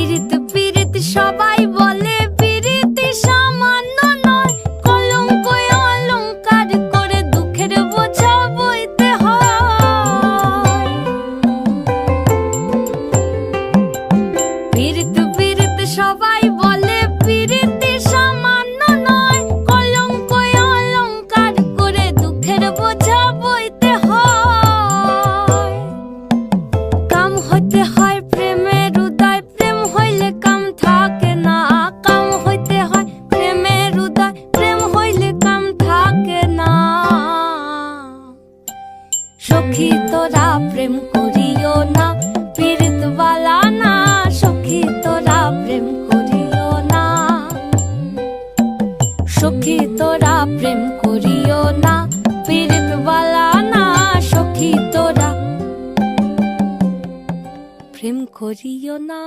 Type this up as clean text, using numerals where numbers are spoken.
পীড়িত পীড়িত সবাই বলে পীড়িত সামান্য নয়, কলঙ্ক অলংকার করে দুঃখের বোঝা বইতে হয়। পীড়িত পীড়িত সবাই বলে পীড়িত সামান্য নয়, কলঙ্ক অলংকার করে দুঃখের বোঝা বইতে হয়। কাম হইতে হয় প্রেমের উদয়, প্রেম হইলে কাম থাকে না। কাম হইতে হয় প্রেমের উদয়, প্রেম হইলে কাম থাকে না। সখী তোরা প্রেম করিও না, পীড়িত বালা না। সখী তোরা প্রেম করিও না, সখী তোরা প্রেম করিও না, পীড়িত বালা না। সখী তোরা প্রেম করিও না।